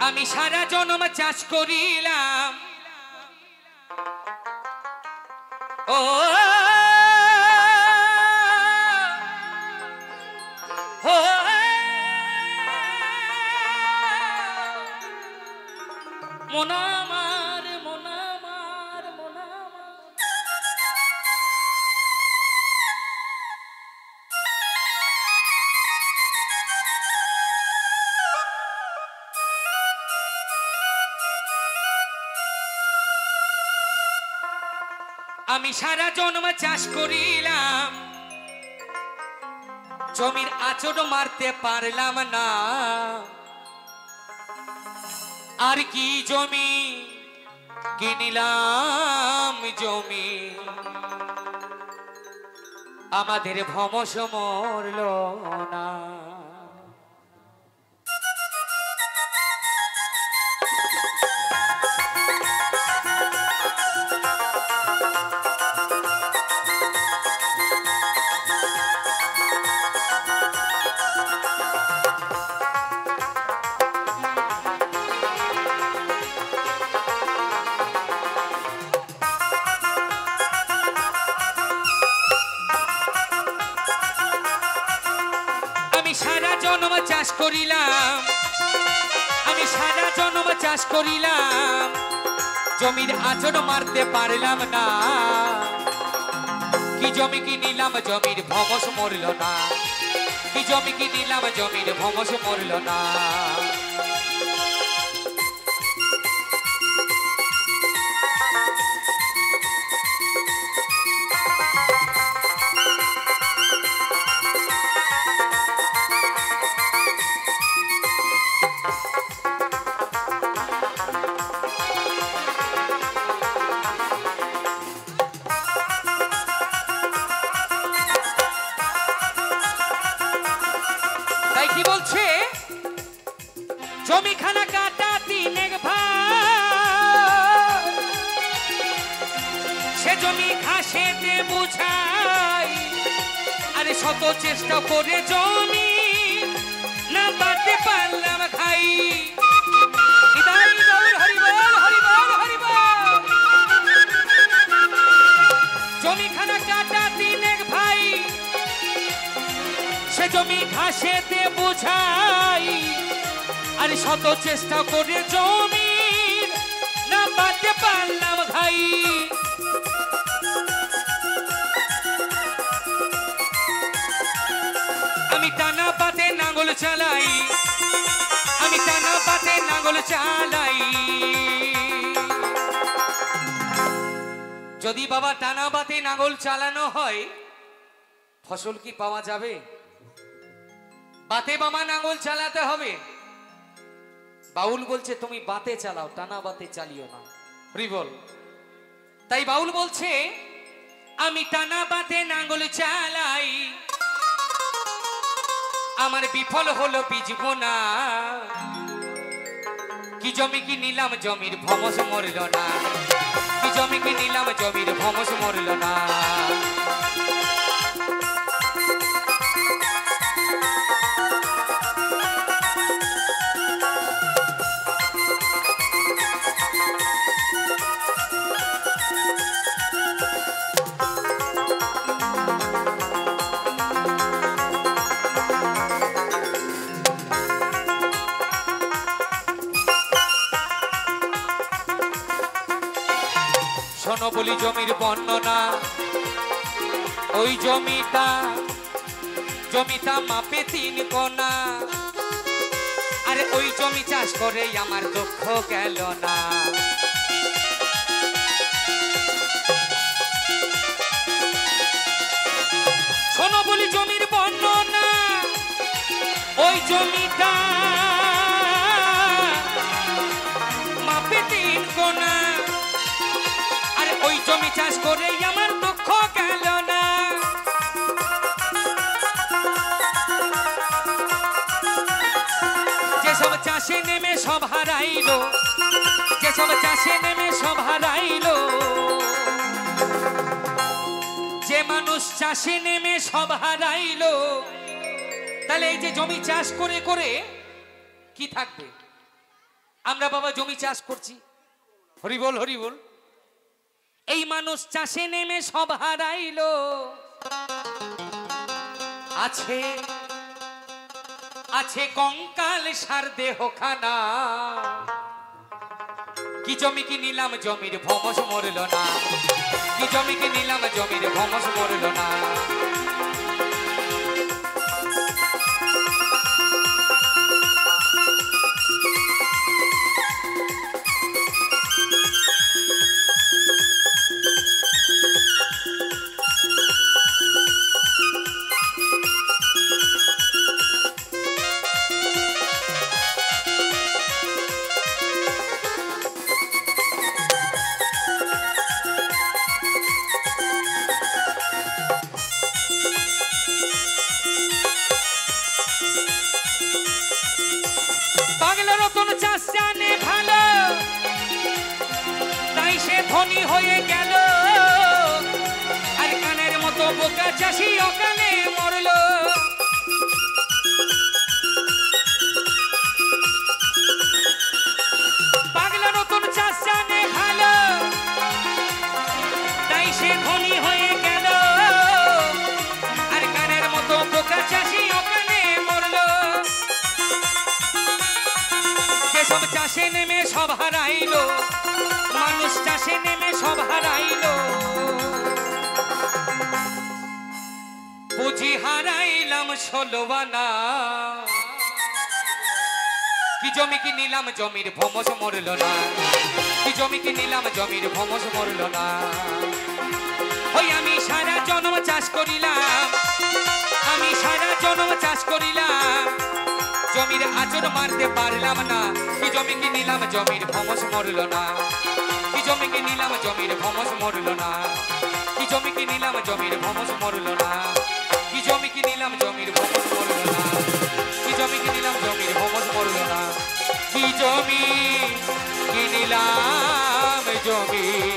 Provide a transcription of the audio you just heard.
আমি সারা জন্ম চাষ করিলাম ও মোনামার মোনামার মোনামার আমি সারা জন্ম চাষ করিলাম জমির আঁচড় মারতে পারলাম না আর কি জমি কিনিলাম জমি আমাদের ভমস মরল না চাষ করিলাম আমি সারা জন্ম চাষ করিলাম জমির আঁচড় মারতে পারলাম না কি জমি কিনিলাম জমির ভমস মরল না কি জমি কিনিলাম জমির ভমস মরল না জমিখানা কাটা তিনেক ভাই সে জমি ঘাসেতে বুঝাই আরে শত চেষ্টা করে জমি না বাঁধতে পারলাম খাই জমিখানা কাটা তিনেক ভাই সে জমি ঘাসেতে বুঝাই আরে শত চেষ্টা করে জমি না বাঁধতে পারলাম ভাই আমি টানা পাতে নাঙ্গল চালাই আমি টানা পাতে নাঙ্গল চালাই যদি বাবা টানা পাতে নাঙ্গল চালানো হয় ফসল কি পাওয়া যাবে বাতে বাবা নাঙ্গল চালাতে হবে বাউল বলছে তুমি বাতে চালাও টানা বাতে চালিও না হরি বল তাই বাউল বলছে আমি টানা বাতে নাঙ্গল চালাই আমার বিফল হলো বিজব না কি জমি কি নিলাম জমির ভমস মরল না কি জমি কি নিলাম জমির ভমস মরল না শোনো বলি জমির বর্ণনা ওই জমিটা মাপে 3 কোনা আরে ওই জমি চাষ করে আমার দুঃখ গেল না শোনো বলি জমির বর্ণনা ওই জমিটা মাপে 3 কোনা ওই জমি চাষ করে আমার দুঃখ গেল না যেসব চাষে নেমে সব হারাইলো যেসব চাষে নেমে সব হারাইলো যে মানুষ চাষে নেমে সব হারাইলো তাহলে এই যে জমি চাষ করে করে কি থাকবে আমরা বাবা জমি চাষ করছি, হরি বল হরি বল। এই মানুষ চাষে নেমে সব হারাইলো, আছে আছে কঙ্কাল সার দেহখানা। কি জমি কি নিলাম জমির ভমস মরল না, কি জমি কি নিলাম জমির ভমস মরল না। ধনী হয়ে গেল আর কানের মতো বোকা চাষি অকালে মরল। পাগলা নতুন চাষ জানে ভালো, তাই সে ধনী হয়ে গেল আর কানের মতো বোকা চাষি অকালে মরল। যেসব চাষে নেমে সব হারাইলো, মানুষ চাষে নেমে সব হারাইলো, পুঁজি হারাইলাম 16 আনা। কি জমি কি নিলাম জমির ভমস মরল না, কি জমি কি নিলাম জমির ভমস মরল না। ওই আমি সারা জন্ম চাষ করিলাম, আমি সারা জন্ম চাষ করিলাম, জমির আচর মারতে পারলাম না। কি জমি কি নিলাম জমির ভমস মরল না, কি জমি কি নিলাম জমির ভমস মরল না, কি জমি কি নিলাম জমির ভমস মরল না, কি জমি কি নিলাম জমির ভমস মরল না, কি জমি কি নিলাম জমির ভমস মরল না, কি জমি কি নিলাম জমির